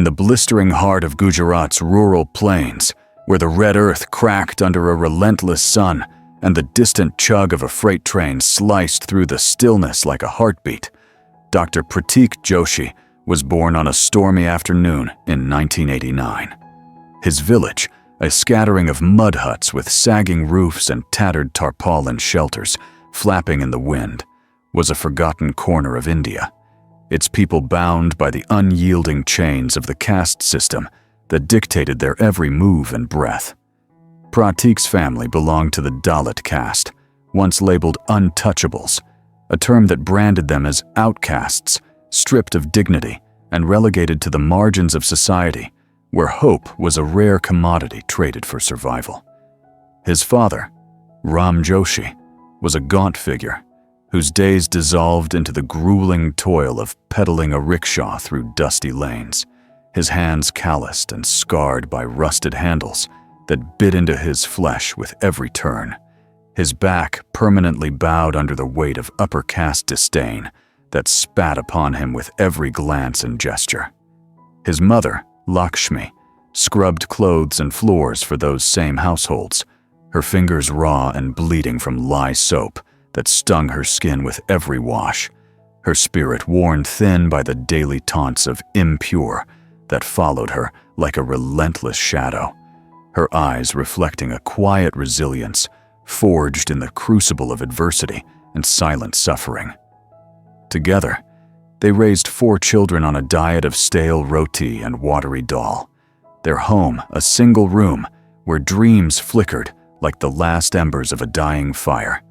the blistering heart of Gujarat's rural plains, where the red earth cracked under a relentless sun and the distant chug of a freight train sliced through the stillness like a heartbeat, Dr. Prateek Joshi was born on a stormy afternoon in 1989. His village, a scattering of mud huts with sagging roofs and tattered tarpaulin shelters flapping in the wind, was a forgotten corner of India, its people bound by the unyielding chains of the caste system that dictated their every move and breath. Prateek's family belonged to the Dalit caste, once labeled untouchables, a term that branded them as outcasts, stripped of dignity and relegated to the margins of society, where hope was a rare commodity traded for survival. His father, Ram Joshi, was a gaunt figure whose days dissolved into the grueling toil of pedaling a rickshaw through dusty lanes, his hands calloused and scarred by rusted handles that bit into his flesh with every turn, his back permanently bowed under the weight of upper caste disdain that spat upon him with every glance and gesture. His mother, Lakshmi, scrubbed clothes and floors for those same households, her fingers raw and bleeding from lye soap that stung her skin with every wash, her spirit worn thin by the daily taunts of impure that followed her like a relentless shadow, her eyes reflecting a quiet resilience forged in the crucible of adversity and silent suffering. Together, they raised 4 children on a diet of stale roti and watery dal, their home a single room where dreams flickered like the last embers of a dying fire,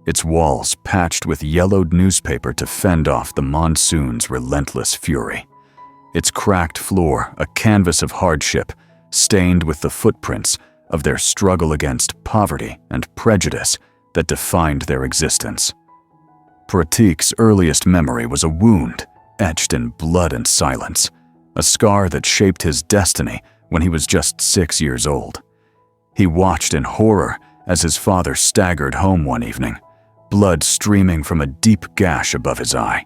its walls patched with yellowed newspaper to fend off the monsoon's relentless fury, its cracked floor a canvas of hardship stained with the footprints of their struggle against poverty and prejudice that defined their existence. Prateek's earliest memory was a wound etched in blood and silence, a scar that shaped his destiny when he was just 6 years old. He watched in horror as his father staggered home one evening, blood streaming from a deep gash above his eye,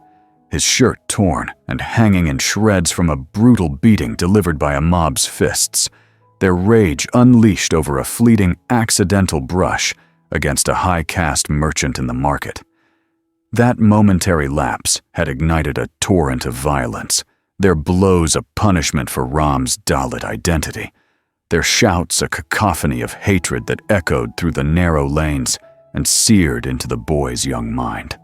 his shirt torn and hanging in shreds from a brutal beating delivered by a mob's fists, their rage unleashed over a fleeting accidental brush against a high-caste merchant in the market. That momentary lapse had ignited a torrent of violence, their blows a punishment for Ram's Dalit identity, their shouts a cacophony of hatred that echoed through the narrow lanes and seared into the boy's young mind.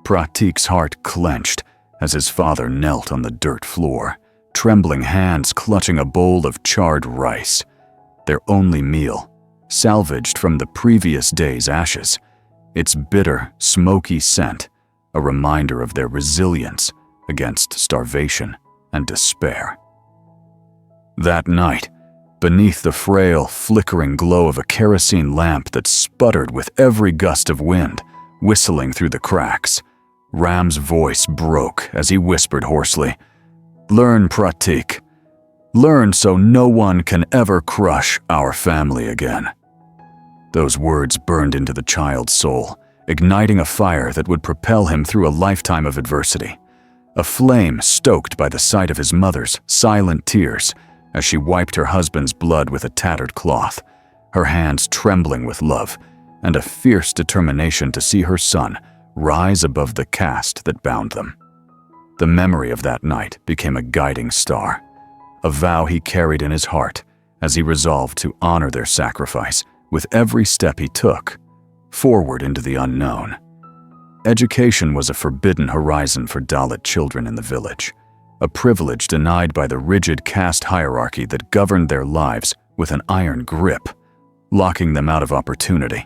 Prateek's heart clenched as his father knelt on the dirt floor, trembling hands clutching a bowl of charred rice, their only meal, salvaged from the previous day's ashes, its bitter, smoky scent a reminder of their resilience against starvation and despair. That night, beneath the frail, flickering glow of a kerosene lamp that sputtered with every gust of wind, whistling through the cracks, Ram's voice broke as he whispered hoarsely, "Learn, Prateek. Learn so no one can ever crush our family again." Those words burned into the child's soul, igniting a fire that would propel him through a lifetime of adversity, a flame stoked by the sight of his mother's silent tears as she wiped her husband's blood with a tattered cloth, her hands trembling with love and a fierce determination to see her son rise above the caste that bound them. The memory of that night became a guiding star, a vow he carried in his heart as he resolved to honor their sacrifice with every step he took, forward into the unknown. Education was a forbidden horizon for Dalit children in the village, a privilege denied by the rigid caste hierarchy that governed their lives with an iron grip, locking them out of opportunity.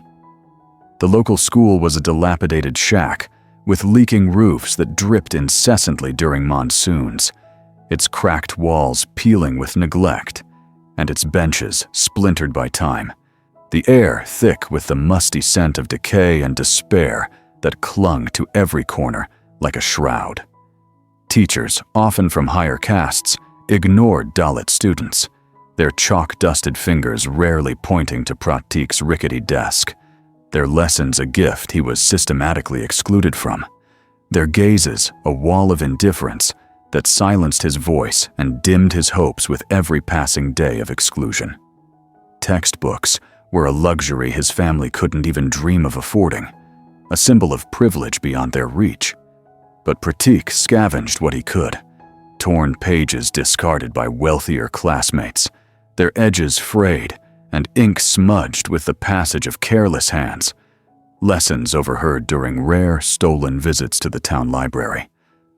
The local school was a dilapidated shack with leaking roofs that dripped incessantly during monsoons, its cracked walls peeling with neglect, and its benches splintered by time, the air thick with the musty scent of decay and despair that clung to every corner like a shroud. Teachers, often from higher castes, ignored Dalit students, their chalk-dusted fingers rarely pointing to Prateek's rickety desk, their lessons a gift he was systematically excluded from, their gazes a wall of indifference that silenced his voice and dimmed his hopes with every passing day of exclusion. Textbooks were a luxury his family couldn't even dream of affording, a symbol of privilege beyond their reach. But Prateek scavenged what he could, torn pages discarded by wealthier classmates, their edges frayed and ink smudged with the passage of careless hands, lessons overheard during rare stolen visits to the town library,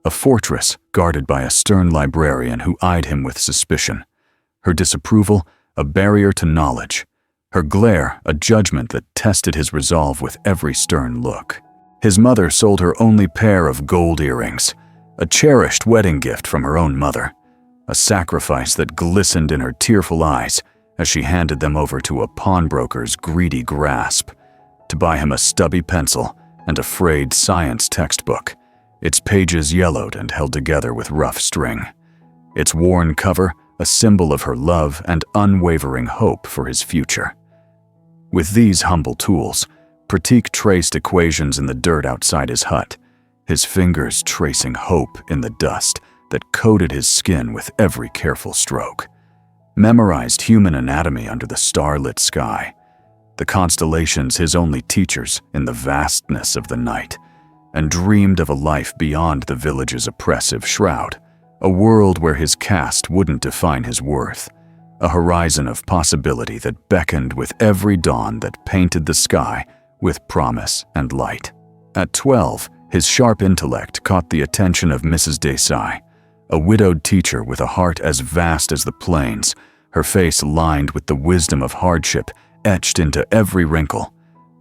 a fortress guarded by a stern librarian who eyed him with suspicion, her disapproval a barrier to knowledge, her glare a judgment that tested his resolve with every stern look. His mother sold her only pair of gold earrings, a cherished wedding gift from her own mother, a sacrifice that glistened in her tearful eyes as she handed them over to a pawnbroker's greedy grasp, to buy him a stubby pencil and a frayed science textbook, its pages yellowed and held together with rough string, its worn cover a symbol of her love and unwavering hope for his future. With these humble tools, Prateek traced equations in the dirt outside his hut, his fingers tracing hope in the dust that coated his skin with every careful stroke, memorized human anatomy under the starlit sky, the constellations his only teachers in the vastness of the night, and dreamed of a life beyond the village's oppressive shroud, a world where his caste wouldn't define his worth, a horizon of possibility that beckoned with every dawn that painted the sky with promise and light. At 12, his sharp intellect caught the attention of Mrs. Desai, a widowed teacher with a heart as vast as the plains, her face lined with the wisdom of hardship etched into every wrinkle,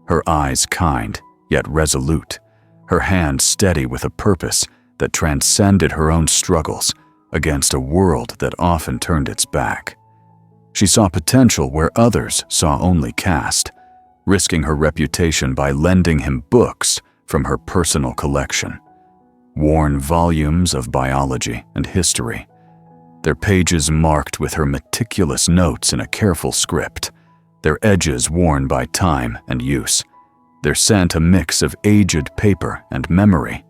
her eyes kind yet resolute, her hand steady with a purpose that transcended her own struggles against a world that often turned its back. She saw potential where others saw only caste, risking her reputation by lending him books from her personal collection, worn volumes of biology and history, their pages marked with her meticulous notes in a careful script, their edges worn by time and use, their scent a mix of aged paper and memory,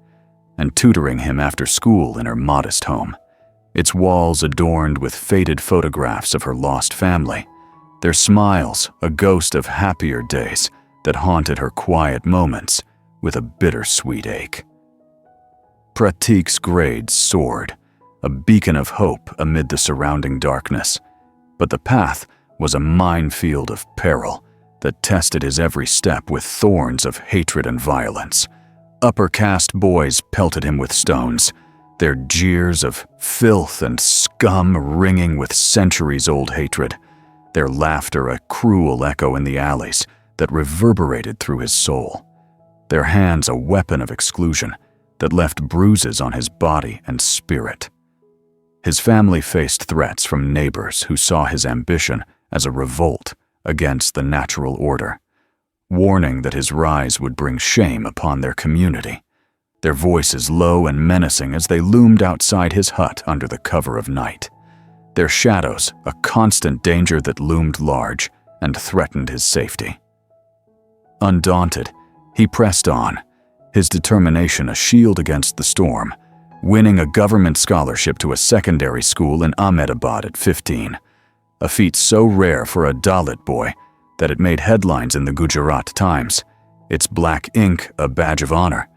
and tutoring him after school in her modest home, its walls adorned with faded photographs of her lost family, their smiles a ghost of happier days that haunted her quiet moments with a bittersweet ache. Prateek's grades soared, a beacon of hope amid the surrounding darkness, but the path was a minefield of peril that tested his every step with thorns of hatred and violence. Upper caste boys pelted him with stones, their jeers of filth and scum ringing with centuries-old hatred, their laughter a cruel echo in the alleys that reverberated through his soul, their hands a weapon of exclusion that left bruises on his body and spirit. His family faced threats from neighbors who saw his ambition as a revolt against the natural order, warning that his rise would bring shame upon their community, their voices low and menacing as they loomed outside his hut under the cover of night, their shadows a constant danger that loomed large and threatened his safety. Undaunted, he pressed on, his determination a shield against the storm, winning a government scholarship to a secondary school in Ahmedabad at 15, a feat so rare for a Dalit boy that it made headlines in the Gujarat Times, its black ink a badge of honor,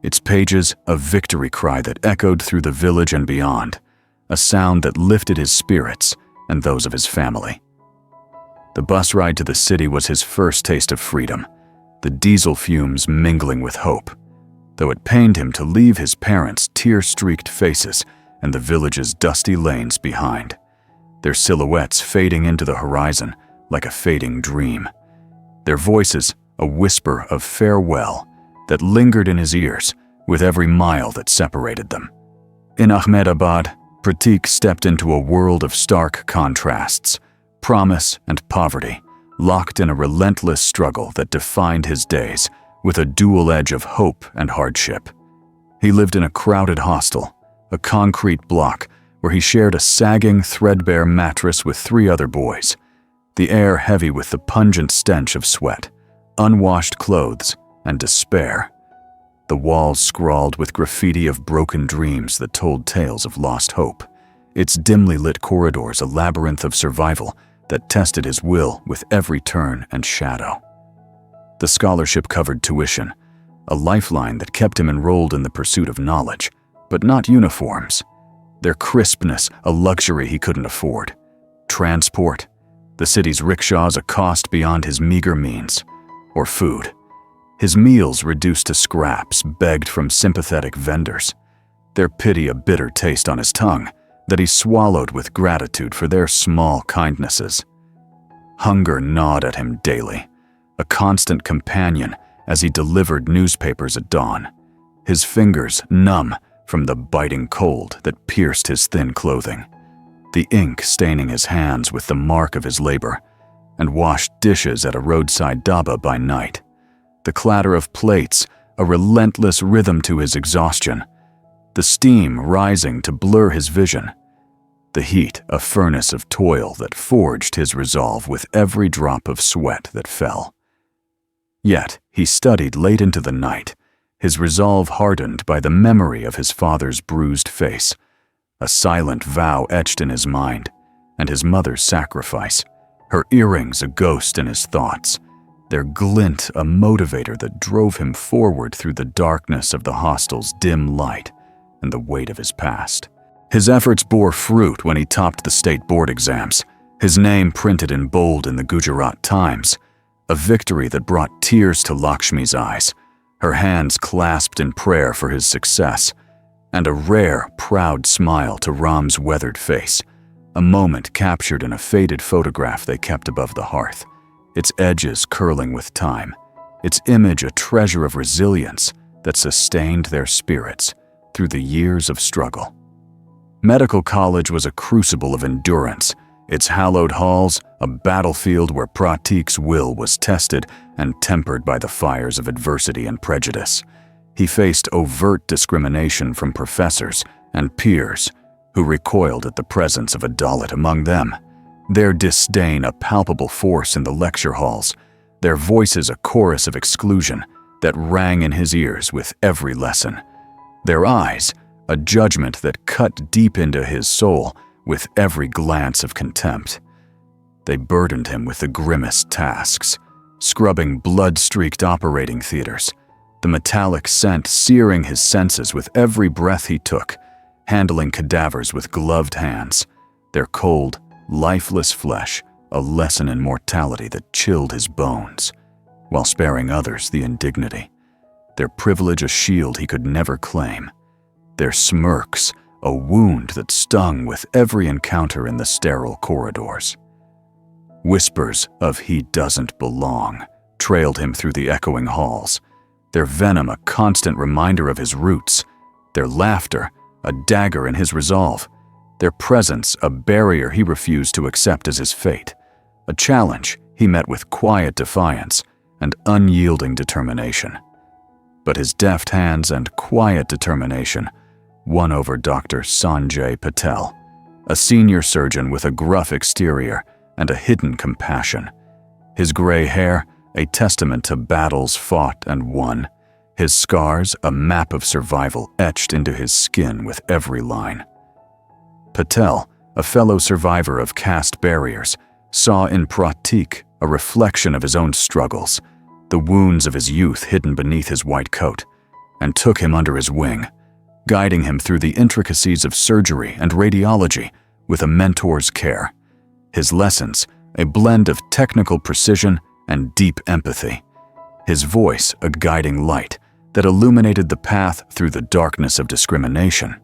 its pages a victory cry that echoed through the village and beyond, a sound that lifted his spirits and those of his family. The bus ride to the city was his first taste of freedom, the diesel fumes mingling with hope, though it pained him to leave his parents' tear-streaked faces and the village's dusty lanes behind, their silhouettes fading into the horizon like a fading dream, their voices a whisper of farewell that lingered in his ears with every mile that separated them. In Ahmedabad, Prateek stepped into a world of stark contrasts, promise and poverty, locked in a relentless struggle that defined his days with a dual edge of hope and hardship. He lived in a crowded hostel, a concrete block where he shared a sagging, threadbare mattress with 3 other boys, the air heavy with the pungent stench of sweat, unwashed clothes, and despair. the walls scrawled with graffiti of broken dreams that told tales of lost hope, its dimly lit corridors a labyrinth of survival that tested his will with every turn and shadow. The scholarship covered tuition, a lifeline that kept him enrolled in the pursuit of knowledge, but not uniforms. Their crispness, a luxury he couldn't afford. Transport, the city's rickshaws a cost beyond his meager means. Or food, his meals reduced to scraps begged from sympathetic vendors, their pity a bitter taste on his tongue that he swallowed with gratitude for their small kindnesses. Hunger gnawed at him daily, a constant companion as he delivered newspapers at dawn, his fingers numb from the biting cold that pierced his thin clothing, the ink staining his hands with the mark of his labor, and washed dishes at a roadside dhaba by night, the clatter of plates a relentless rhythm to his exhaustion, the steam rising to blur his vision, the heat a furnace of toil that forged his resolve with every drop of sweat that fell. Yet he studied late into the night, his resolve hardened by the memory of his father's bruised face, a silent vow etched in his mind, and his mother's sacrifice, her earrings a ghost in his thoughts, their glint a motivator that drove him forward through the darkness of the hostel's dim light and the weight of his past. His efforts bore fruit when he topped the state board exams, his name printed in bold in the Gujarat Times, a victory that brought tears to Lakshmi's eyes, her hands clasped in prayer for his success, and a rare, proud smile to Ram's weathered face, a moment captured in a faded photograph they kept above the hearth, its edges curling with time, its image a treasure of resilience that sustained their spirits through the years of struggle. Medical college was a crucible of endurance, its hallowed halls a battlefield where Prateek's will was tested and tempered by the fires of adversity and prejudice. He faced overt discrimination from professors and peers who recoiled at the presence of a Dalit among them, their disdain a palpable force in the lecture halls, their voices a chorus of exclusion that rang in his ears with every lesson, their eyes a judgment that cut deep into his soul with every glance of contempt. They burdened him with the grimmest tasks, scrubbing blood-streaked operating theaters, the metallic scent searing his senses with every breath he took, handling cadavers with gloved hands, their cold, lifeless flesh a lesson in mortality that chilled his bones, while sparing others the indignity, their privilege a shield he could never claim, their smirks a wound that stung with every encounter in the sterile corridors. Whispers of "he doesn't belong" trailed him through the echoing halls, their venom a constant reminder of his roots, their laughter a dagger in his resolve, their presence a barrier he refused to accept as his fate, a challenge he met with quiet defiance and unyielding determination. But his deft hands and quiet determination won over Dr. Sanjay Patel, a senior surgeon with a gruff exterior and a hidden compassion. His gray hair, a testament to battles fought and won, his scars a map of survival etched into his skin with every line. Patel, a fellow survivor of caste barriers, saw in Prateek a reflection of his own struggles, the wounds of his youth hidden beneath his white coat, and took him under his wing, guiding him through the intricacies of surgery and radiology with a mentor's care. His lessons, a blend of technical precision and deep empathy. His voice, a guiding light that illuminated the path through the darkness of discrimination.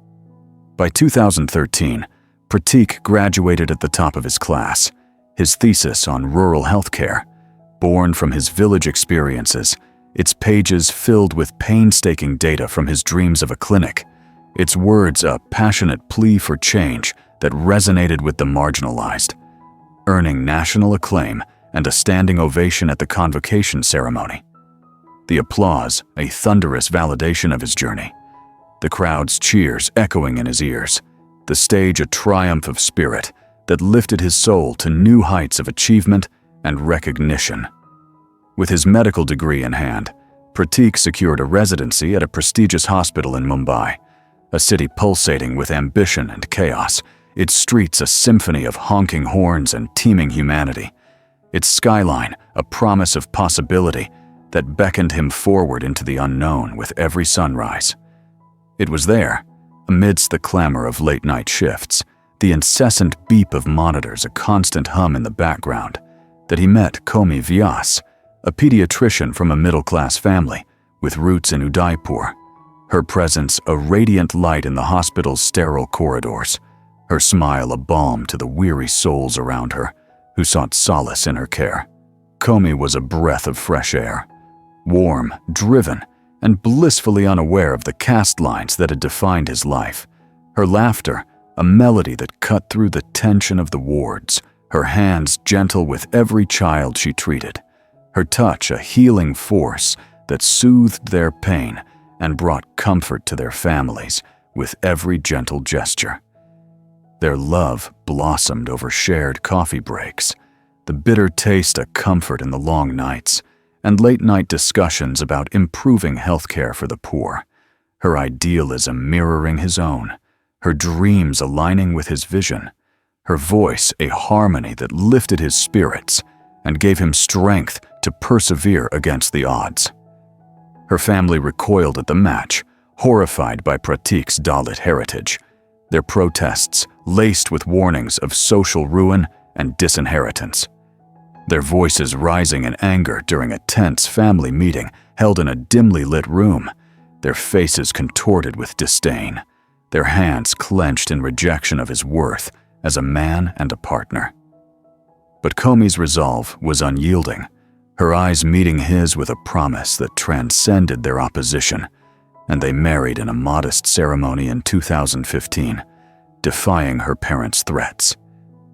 By 2013, Prateek graduated at the top of his class, his thesis on rural healthcare, born from his village experiences, its pages filled with painstaking data from his dreams of a clinic, its words a passionate plea for change that resonated with the marginalized, earning national acclaim and a standing ovation at the convocation ceremony. The applause, a thunderous validation of his journey. The crowd's cheers echoing in his ears. The stage a triumph of spirit that lifted his soul to new heights of achievement and recognition. With his medical degree in hand, Prateek secured a residency at a prestigious hospital in Mumbai, a city pulsating with ambition and chaos, its streets a symphony of honking horns and teeming humanity, its skyline a promise of possibility that beckoned him forward into the unknown with every sunrise. It was there, amidst the clamor of late-night shifts, the incessant beep of monitors a constant hum in the background, that he met Komi Vyas, a pediatrician from a middle-class family with roots in Udaipur, her presence a radiant light in the hospital's sterile corridors, her smile a balm to the weary souls around her who sought solace in her care. Komi was a breath of fresh air, warm, driven, and blissfully unaware of the caste lines that had defined his life. Her laughter, a melody that cut through the tension of the wards, her hands gentle with every child she treated, her touch a healing force that soothed their pain and brought comfort to their families with every gentle gesture. Their love blossomed over shared coffee breaks, the bitter taste a comfort in the long nights, and late-night discussions about improving healthcare for the poor, her idealism mirroring his own, her dreams aligning with his vision, her voice a harmony that lifted his spirits and gave him strength to persevere against the odds. Her family recoiled at the match, horrified by Prateek's Dalit heritage, their protests laced with warnings of social ruin and disinheritance. Their voices rising in anger during a tense family meeting held in a dimly lit room, their faces contorted with disdain, their hands clenched in rejection of his worth as a man and a partner. But Komi's resolve was unyielding, her eyes meeting his with a promise that transcended their opposition, and they married in a modest ceremony in 2015, defying her parents' threats.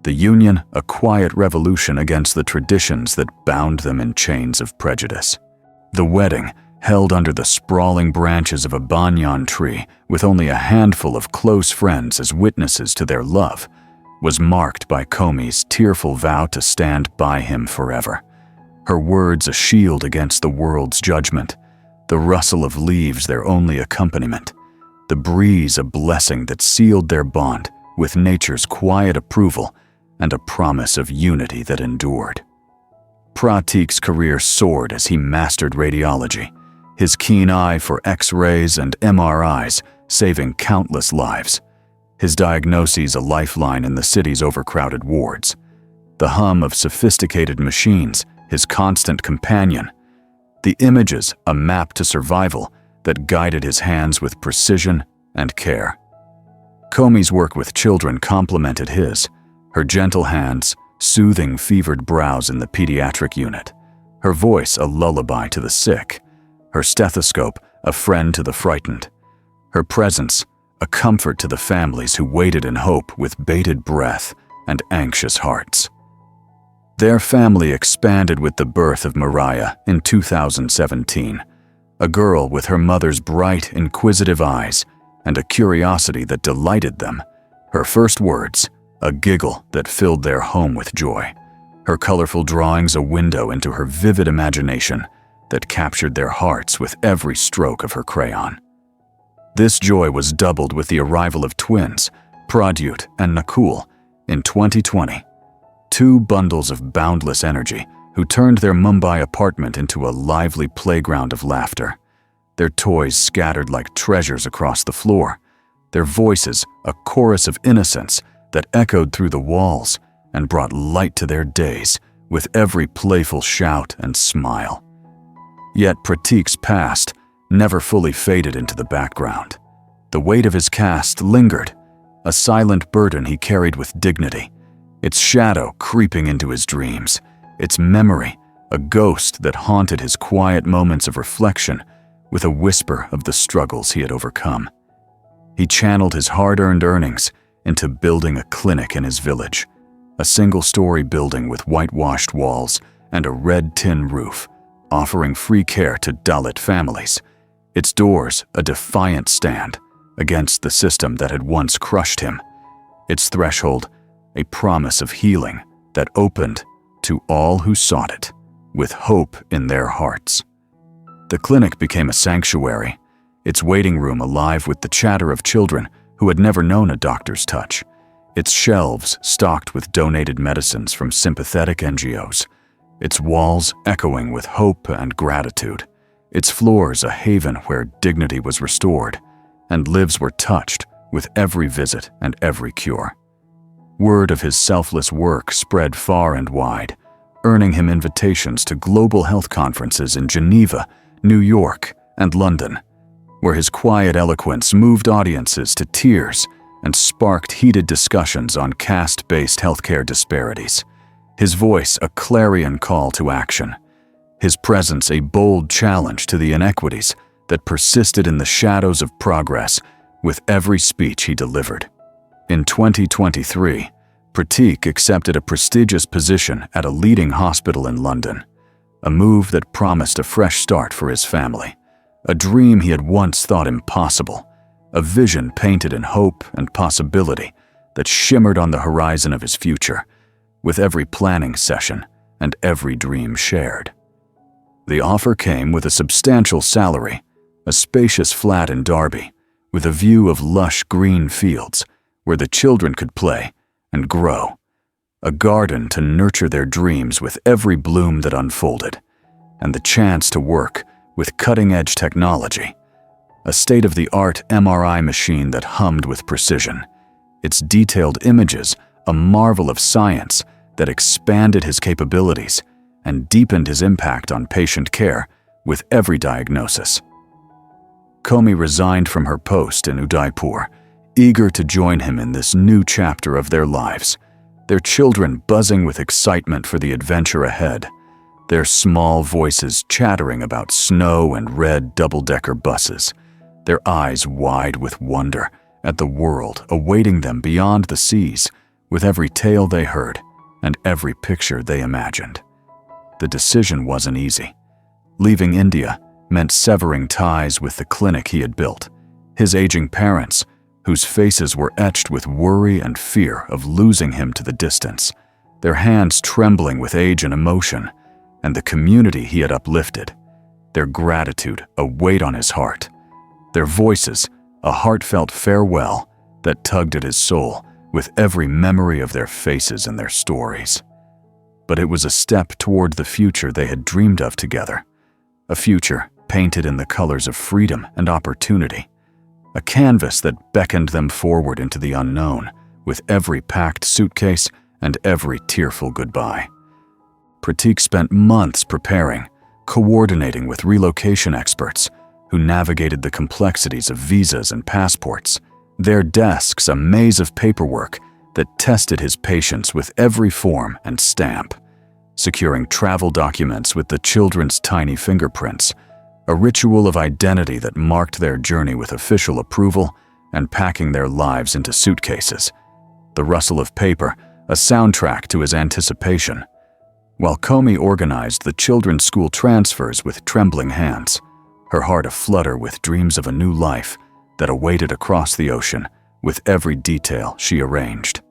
The union a quiet revolution against the traditions that bound them in chains of prejudice. The wedding, held under the sprawling branches of a banyan tree with only a handful of close friends as witnesses to their love, was marked by Komi's tearful vow to stand by him forever. Her words a shield against the world's judgment, the rustle of leaves their only accompaniment, the breeze a blessing that sealed their bond with nature's quiet approval and a promise of unity that endured. Prateek's career soared as he mastered radiology, his keen eye for X-rays and MRIs saving countless lives, his diagnoses a lifeline in the city's overcrowded wards, the hum of sophisticated machines his constant companion, the images a map to survival that guided his hands with precision and care. Komi's work with children complemented his, her gentle hands soothing fevered brows in the pediatric unit, her voice a lullaby to the sick, her stethoscope a friend to the frightened, her presence a comfort to the families who waited in hope with bated breath and anxious hearts. Their family expanded with the birth of Mariah in 2017, a girl with her mother's bright, inquisitive eyes and a curiosity that delighted them, her first words a giggle that filled their home with joy, her colorful drawings a window into her vivid imagination that captured their hearts with every stroke of her crayon. This joy was doubled with the arrival of twins, Pradyut and Nakul, in 2020, two bundles of boundless energy who turned their Mumbai apartment into a lively playground of laughter, their toys scattered like treasures across the floor, their voices a chorus of innocence that echoed through the walls and brought light to their days with every playful shout and smile. Yet Prateek's past never fully faded into the background. The weight of his caste lingered, a silent burden he carried with dignity, its shadow creeping into his dreams, its memory a ghost that haunted his quiet moments of reflection with a whisper of the struggles he had overcome. He channeled his hard-earned earnings into building a clinic in his village, a single-story building with whitewashed walls and a red tin roof, offering free care to Dalit families, its doors a defiant stand against the system that had once crushed him, its threshold a promise of healing that opened to all who sought it, with hope in their hearts. The clinic became a sanctuary, its waiting room alive with the chatter of children who had never known a doctor's touch, its shelves stocked with donated medicines from sympathetic NGOs, its walls echoing with hope and gratitude, its floors a haven where dignity was restored, and lives were touched with every visit and every cure. Word of his selfless work spread far and wide, earning him invitations to global health conferences in Geneva, New York, and London, where his quiet eloquence moved audiences to tears and sparked heated discussions on caste-based healthcare disparities. His voice a clarion call to action, his presence a bold challenge to the inequities that persisted in the shadows of progress with every speech he delivered. In 2023, Prateek accepted a prestigious position at a leading hospital in London, a move that promised a fresh start for his family, a dream he had once thought impossible, a vision painted in hope and possibility that shimmered on the horizon of his future, with every planning session and every dream shared. The offer came with a substantial salary, a spacious flat in Derby, with a view of lush green fields where the children could play and grow, a garden to nurture their dreams with every bloom that unfolded, and the chance to work with cutting-edge technology, a state-of-the-art MRI machine that hummed with precision, its detailed images a marvel of science that expanded his capabilities and deepened his impact on patient care with every diagnosis. Komi resigned from her post in Udaipur, eager to join him in this new chapter of their lives, their children buzzing with excitement for the adventure ahead, their small voices chattering about snow and red double-decker buses, their eyes wide with wonder at the world awaiting them beyond the seas with every tale they heard and every picture they imagined. The decision wasn't easy. Leaving India meant severing ties with the clinic he had built, his aging parents, whose faces were etched with worry and fear of losing him to the distance, their hands trembling with age and emotion, and the community he had uplifted, their gratitude a weight on his heart, their voices a heartfelt farewell that tugged at his soul with every memory of their faces and their stories. But it was a step toward the future they had dreamed of together, a future painted in the colors of freedom and opportunity, a canvas that beckoned them forward into the unknown with every packed suitcase and every tearful goodbye. Prateek spent months preparing, coordinating with relocation experts who navigated the complexities of visas and passports, their desks a maze of paperwork that tested his patience with every form and stamp, securing travel documents with the children's tiny fingerprints, a ritual of identity that marked their journey with official approval, and packing their lives into suitcases, the rustle of paper a soundtrack to his anticipation, while Komi organized the children's school transfers with trembling hands, her heart aflutter with dreams of a new life that awaited across the ocean with every detail she arranged.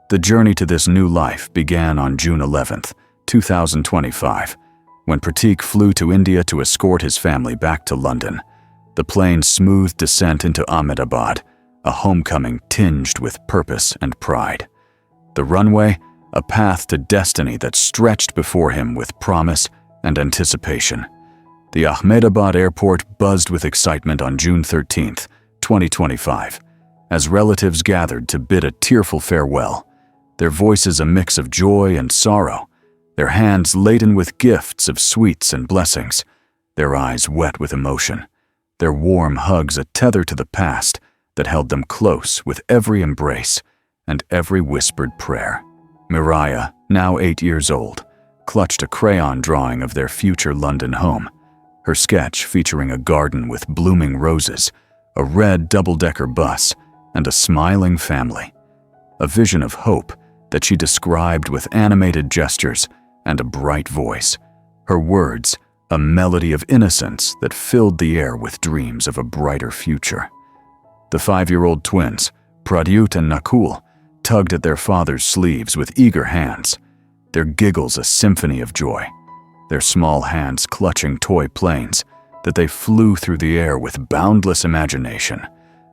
The journey to this new life began on June 11th, 2025, when Prateek flew to India to escort his family back to London, the plane's smooth descent into Ahmedabad, a homecoming tinged with purpose and pride. The runway, a path to destiny that stretched before him with promise and anticipation. The Ahmedabad airport buzzed with excitement on June 13th, 2025, as relatives gathered to bid a tearful farewell, their voices a mix of joy and sorrow, their hands laden with gifts of sweets and blessings, their eyes wet with emotion, their warm hugs a tether to the past that held them close with every embrace and every whispered prayer. Miriah, now 8 years old, clutched a crayon drawing of their future London home, her sketch featuring a garden with blooming roses, a red double-decker bus, and a smiling family, a vision of hope that she described with animated gestures and a bright voice, her words a melody of innocence that filled the air with dreams of a brighter future. The 5-year-old twins, Prateek and Nakul, tugged at their father's sleeves with eager hands, their giggles a symphony of joy, their small hands clutching toy planes, that they flew through the air with boundless imagination,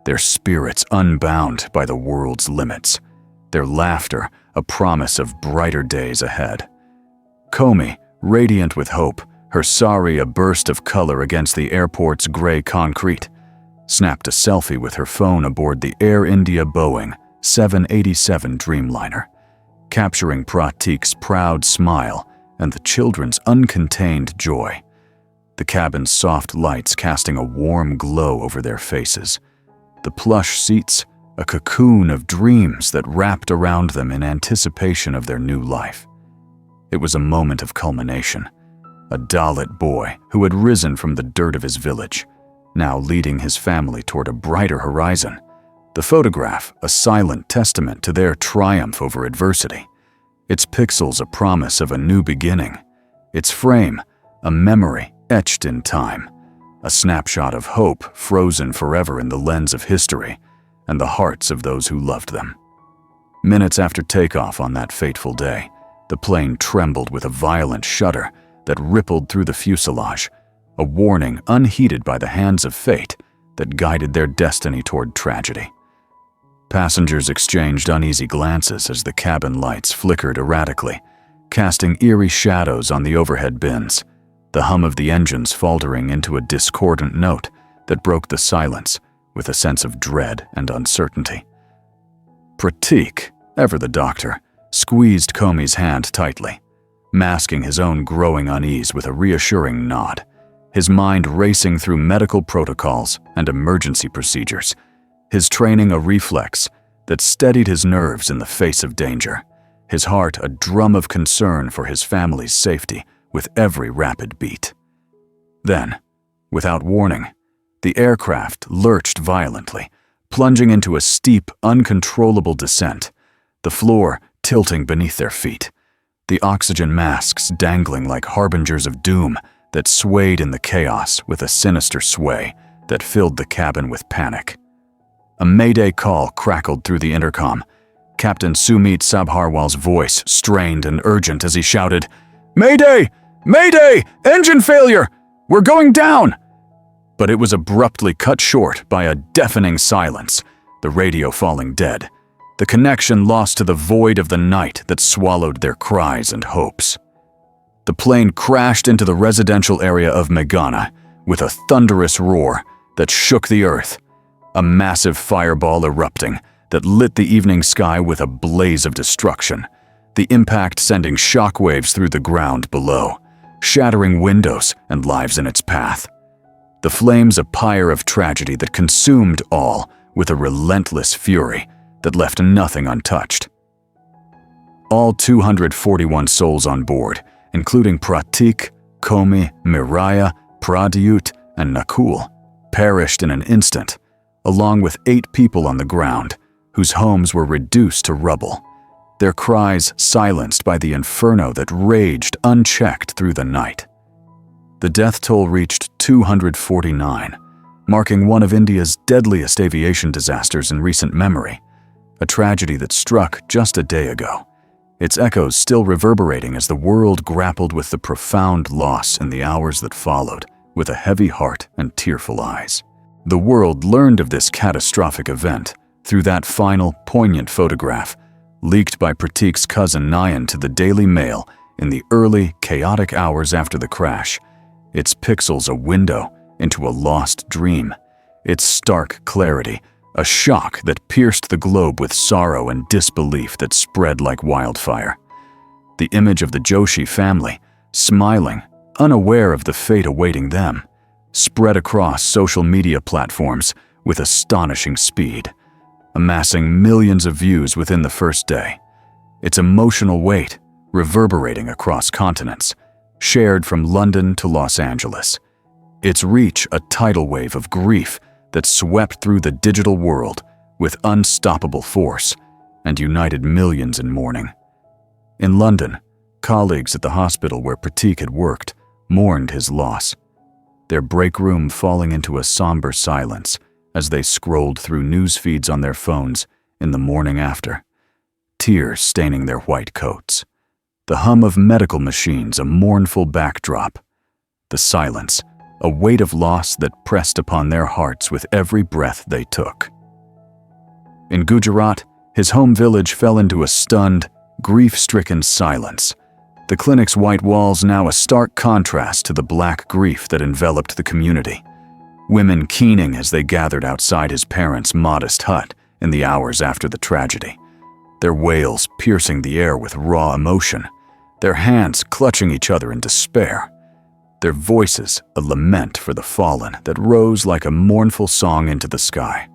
their spirits unbound by the world's limits, their laughter a promise of brighter days ahead. Komi, radiant with hope, her sari a burst of color against the airport's gray concrete, snapped a selfie with her phone aboard the Air India Boeing 787 Dreamliner, capturing Prateek's proud smile and the children's uncontained joy, the cabin's soft lights casting a warm glow over their faces, the plush seats a cocoon of dreams that wrapped around them in anticipation of their new life. It was a moment of culmination. A Dalit boy who had risen from the dirt of his village, now leading his family toward a brighter horizon. The photograph, a silent testament to their triumph over adversity. Its pixels a promise of a new beginning. Its frame, a memory etched in time. A snapshot of hope frozen forever in the lens of history and the hearts of those who loved them. Minutes after takeoff on that fateful day, the plane trembled with a violent shudder that rippled through the fuselage, a warning unheeded by the hands of fate that guided their destiny toward tragedy. Passengers exchanged uneasy glances as the cabin lights flickered erratically, casting eerie shadows on the overhead bins, the hum of the engines faltering into a discordant note that broke the silence with a sense of dread and uncertainty. Prateek, ever the doctor, squeezed Komi's hand tightly, masking his own growing unease with a reassuring nod, his mind racing through medical protocols and emergency procedures, his training a reflex that steadied his nerves in the face of danger, his heart a drum of concern for his family's safety with every rapid beat. Then, without warning, the aircraft lurched violently, plunging into a steep, uncontrollable descent, the floor tilting beneath their feet, the oxygen masks dangling like harbingers of doom that swayed in the chaos with a sinister sway that filled the cabin with panic. A mayday call crackled through the intercom, Captain Sumit Sabharwal's voice strained and urgent as he shouted, "Mayday! Mayday! Engine failure! We're going down!" But it was abruptly cut short by a deafening silence, the radio falling dead, the connection lost to the void of the night that swallowed their cries and hopes. The plane crashed into the residential area of Meghana with a thunderous roar that shook the earth, a massive fireball erupting that lit the evening sky with a blaze of destruction, the impact sending shockwaves through the ground below, shattering windows and lives in its path. The flames a pyre of tragedy that consumed all with a relentless fury that left nothing untouched. All 241 souls on board, including Prateek, Komi, Miraya, Pradyut, and Nakul, perished in an instant, along with 8 people on the ground, whose homes were reduced to rubble, their cries silenced by the inferno that raged unchecked through the night. The death toll reached 249, marking one of India's deadliest aviation disasters in recent memory, a tragedy that struck just a day ago, its echoes still reverberating as the world grappled with the profound loss in the hours that followed with a heavy heart and tearful eyes. The world learned of this catastrophic event through that final, poignant photograph leaked by Prateek's cousin Nayan to the Daily Mail in the early, chaotic hours after the crash, its pixels a window into a lost dream, its stark clarity a shock that pierced the globe with sorrow and disbelief that spread like wildfire. The image of the Joshi family, smiling, unaware of the fate awaiting them, spread across social media platforms with astonishing speed, amassing millions of views within the first day, its emotional weight reverberating across continents, shared from London to Los Angeles, its reach a tidal wave of grief that swept through the digital world with unstoppable force and united millions in mourning. In London, colleagues at the hospital where Prateek had worked mourned his loss, their break room falling into a somber silence as they scrolled through news feeds on their phones in the morning after, tears staining their white coats, the hum of medical machines a mournful backdrop, the silence a weight of loss that pressed upon their hearts with every breath they took. In Gujarat, his home village fell into a stunned, grief-stricken silence, the clinic's white walls now a stark contrast to the black grief that enveloped the community, women keening as they gathered outside his parents' modest hut in the hours after the tragedy, their wails piercing the air with raw emotion, their hands clutching each other in despair, their voices a lament for the fallen that rose like a mournful song into the sky.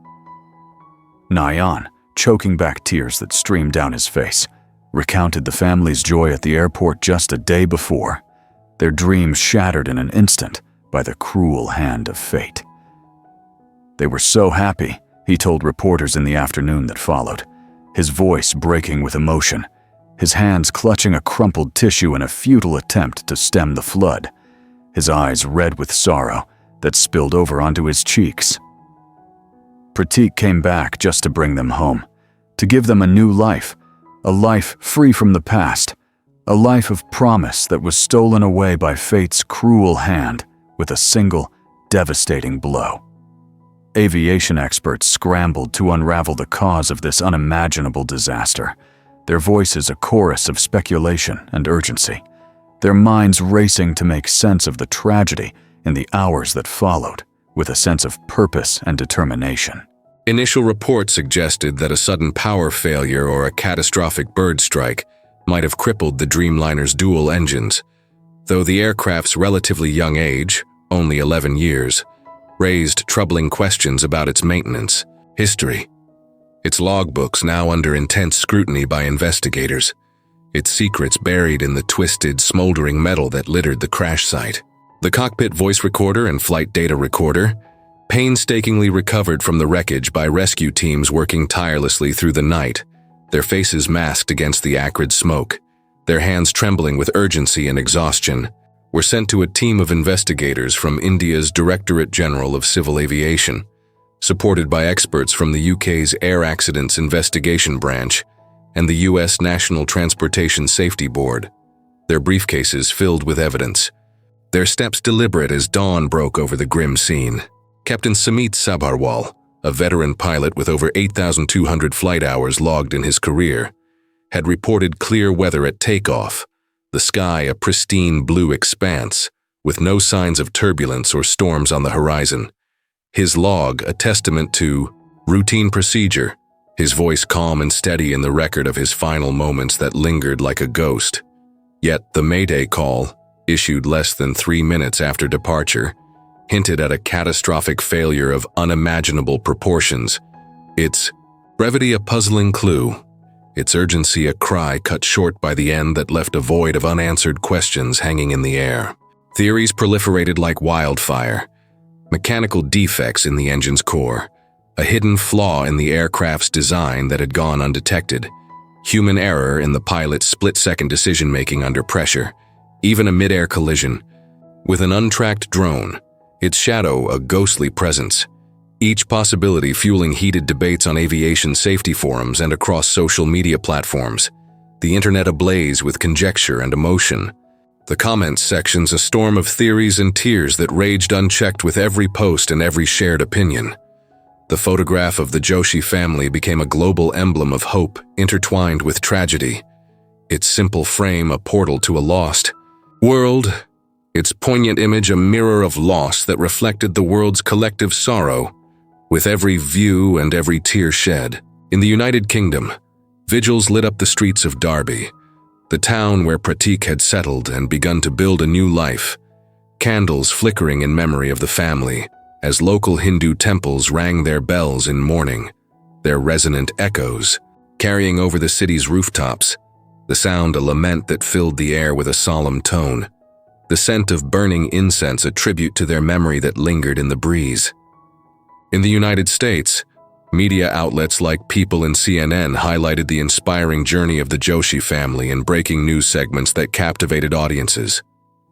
Nayan, choking back tears that streamed down his face, recounted the family's joy at the airport just a day before, their dreams shattered in an instant by the cruel hand of fate. They were so happy, he told reporters in the afternoon that followed, his voice breaking with emotion, his hands clutching a crumpled tissue in a futile attempt to stem the flood, his eyes red with sorrow that spilled over onto his cheeks. Prateek came back just to bring them home, to give them a new life, a life free from the past, a life of promise that was stolen away by fate's cruel hand with a single, devastating blow. Aviation experts scrambled to unravel the cause of this unimaginable disaster, their voices a chorus of speculation and urgency, their minds racing to make sense of the tragedy in the hours that followed, with a sense of purpose and determination. Initial reports suggested that a sudden power failure or a catastrophic bird strike might have crippled the Dreamliner's dual engines, though the aircraft's relatively young age, only 11 years, raised troubling questions about its maintenance, history, its logbooks now under intense scrutiny by investigators, its secrets buried in the twisted, smoldering metal that littered the crash site. The cockpit voice recorder and flight data recorder, painstakingly recovered from the wreckage by rescue teams working tirelessly through the night, their faces masked against the acrid smoke, their hands trembling with urgency and exhaustion, were sent to a team of investigators from India's Directorate General of Civil Aviation, supported by experts from the UK's Air Accidents Investigation Branch and the US National Transportation Safety Board, their briefcases filled with evidence, their steps deliberate as dawn broke over the grim scene. Captain Samit Sabharwal, a veteran pilot with over 8,200 flight hours logged in his career, had reported clear weather at takeoff, the sky a pristine blue expanse, with no signs of turbulence or storms on the horizon. His log a testament to routine procedure, his voice calm and steady in the record of his final moments that lingered like a ghost. Yet the Mayday call, issued less than 3 minutes after departure, hinted at a catastrophic failure of unimaginable proportions, its brevity a puzzling clue, its urgency a cry cut short by the end that left a void of unanswered questions hanging in the air. Theories proliferated like wildfire. Mechanical defects in the engine's core, a hidden flaw in the aircraft's design that had gone undetected, human error in the pilot's split-second decision-making under pressure, even a mid-air collision. With an untracked drone, its shadow a ghostly presence, each possibility fueling heated debates on aviation safety forums and across social media platforms, the internet ablaze with conjecture and emotion. The comments sections a storm of theories and tears that raged unchecked with every post and every shared opinion. The photograph of the Joshi family became a global emblem of hope intertwined with tragedy, its simple frame a portal to a lost world, its poignant image a mirror of loss that reflected the world's collective sorrow, with every view and every tear shed. In the United Kingdom, vigils lit up the streets of Derby, the town where Prateek had settled and begun to build a new life, candles flickering in memory of the family, as local Hindu temples rang their bells in mourning, their resonant echoes, carrying over the city's rooftops, the sound a lament that filled the air with a solemn tone, the scent of burning incense a tribute to their memory that lingered in the breeze. In the United States, media outlets like People and CNN highlighted the inspiring journey of the Joshi family in breaking news segments that captivated audiences,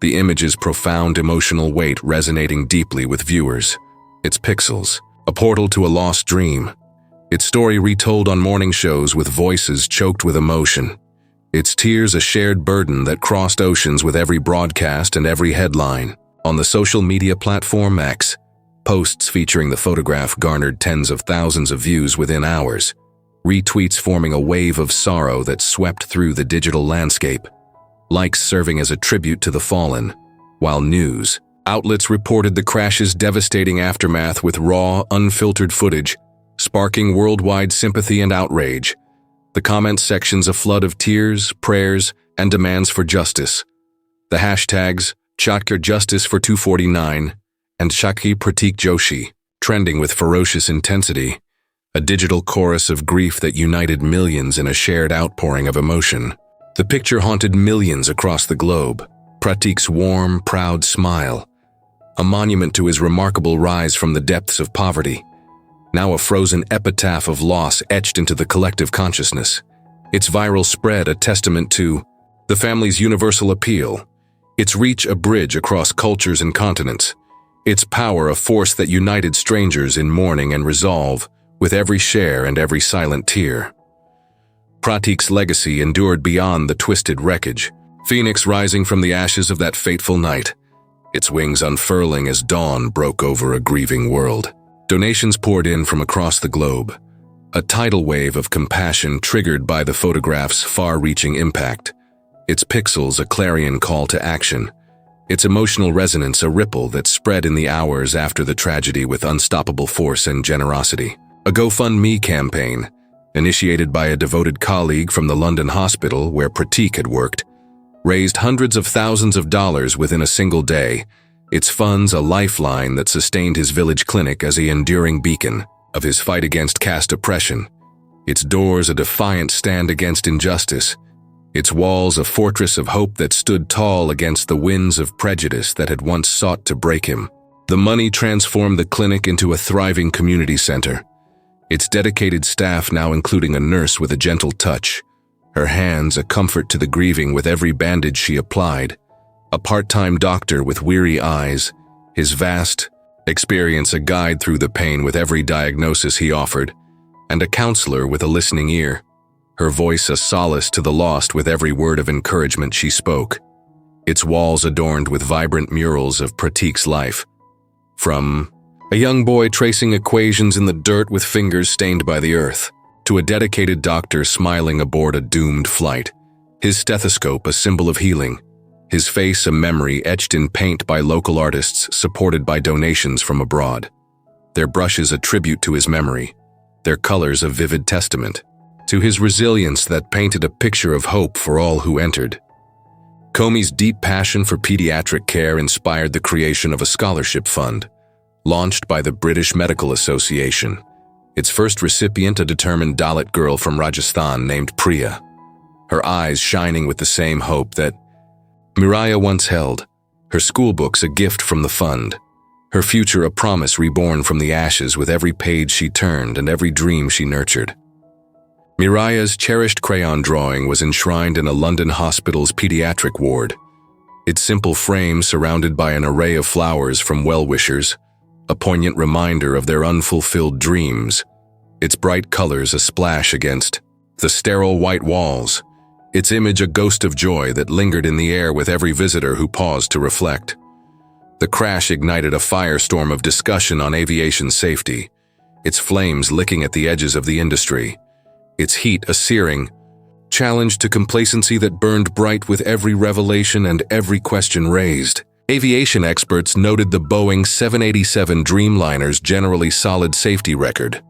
the image's profound emotional weight resonating deeply with viewers. Its pixels, a portal to a lost dream. Its story retold on morning shows with voices choked with emotion. Its tears a shared burden that crossed oceans with every broadcast and every headline. On the social media platform X, posts featuring the photograph garnered tens of thousands of views within hours, retweets forming a wave of sorrow that swept through the digital landscape, likes serving as a tribute to the fallen, while news outlets reported the crash's devastating aftermath with raw, unfiltered footage, sparking worldwide sympathy and outrage. The comment sections a flood of tears, prayers, and demands for justice. The hashtags Chatkar Justice for 249 and Shaki Prateek Joshi trending with ferocious intensity, a digital chorus of grief that united millions in a shared outpouring of emotion. The picture haunted millions across the globe. Prateek's warm, proud smile, a monument to his remarkable rise from the depths of poverty, now a frozen epitaph of loss etched into the collective consciousness. Its viral spread a testament to the family's universal appeal, its reach a bridge across cultures and continents, its power a force that united strangers in mourning and resolve with every share and every silent tear. Prateek's legacy endured beyond the twisted wreckage, Phoenix rising from the ashes of that fateful night, its wings unfurling as dawn broke over a grieving world. Donations poured in from across the globe, a tidal wave of compassion triggered by the photograph's far-reaching impact, its pixels a clarion call to action, its emotional resonance a ripple that spread in the hours after the tragedy with unstoppable force and generosity. A GoFundMe campaign, initiated by a devoted colleague from the London hospital where Prateek had worked, raised hundreds of thousands of dollars within a single day, its funds a lifeline that sustained his village clinic as the enduring beacon of his fight against caste oppression, its doors a defiant stand against injustice, its walls a fortress of hope that stood tall against the winds of prejudice that had once sought to break him. The money transformed the clinic into a thriving community center, its dedicated staff now including a nurse with a gentle touch, her hands a comfort to the grieving with every bandage she applied, a part-time doctor with weary eyes, his vast experience a guide through the pain with every diagnosis he offered, and a counselor with a listening ear, her voice a solace to the lost with every word of encouragement she spoke, its walls adorned with vibrant murals of Prateek's life. From a young boy tracing equations in the dirt with fingers stained by the earth, to a dedicated doctor smiling aboard a doomed flight, his stethoscope a symbol of healing, his face a memory etched in paint by local artists supported by donations from abroad, their brushes a tribute to his memory, their colors a vivid testament to his resilience that painted a picture of hope for all who entered. Comey's deep passion for pediatric care inspired the creation of a scholarship fund, launched by the British Medical Association, its first recipient a determined Dalit girl from Rajasthan named Priya, her eyes shining with the same hope that Miraya once held, her schoolbooks a gift from the fund, her future a promise reborn from the ashes with every page she turned and every dream she nurtured. Miraya's cherished crayon drawing was enshrined in a London hospital's pediatric ward, its simple frame surrounded by an array of flowers from well-wishers, a poignant reminder of their unfulfilled dreams, its bright colors a splash against the sterile white walls, its image a ghost of joy that lingered in the air with every visitor who paused to reflect. The crash ignited a firestorm of discussion on aviation safety, its flames licking at the edges of the industry, its heat a searing challenge to complacency that burned bright with every revelation and every question raised. Aviation experts noted the Boeing 787 Dreamliner's generally solid safety record,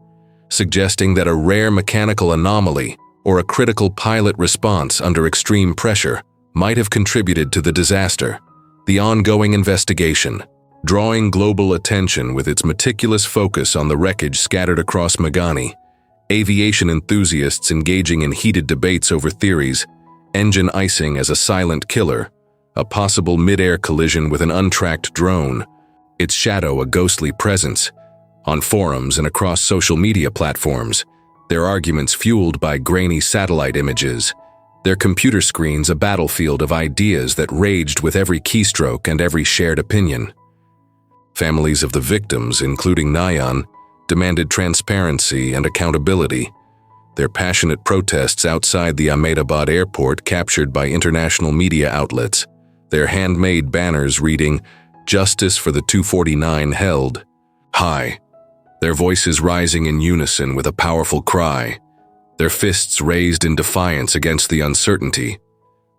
suggesting that a rare mechanical anomaly or a critical pilot response under extreme pressure might have contributed to the disaster. The ongoing investigation, drawing global attention with its meticulous focus on the wreckage scattered across Megani, aviation enthusiasts engaging in heated debates over theories, engine icing as a silent killer, a possible mid-air collision with an untracked drone, its shadow a ghostly presence. On forums and across social media platforms, their arguments fueled by grainy satellite images, their computer screens a battlefield of ideas that raged with every keystroke and every shared opinion. Families of the victims, including Nayan, demanded transparency and accountability, their passionate protests outside the Ahmedabad airport captured by international media outlets, their handmade banners reading, justice for the 249 held high, their voices rising in unison with a powerful cry, their fists raised in defiance against the uncertainty,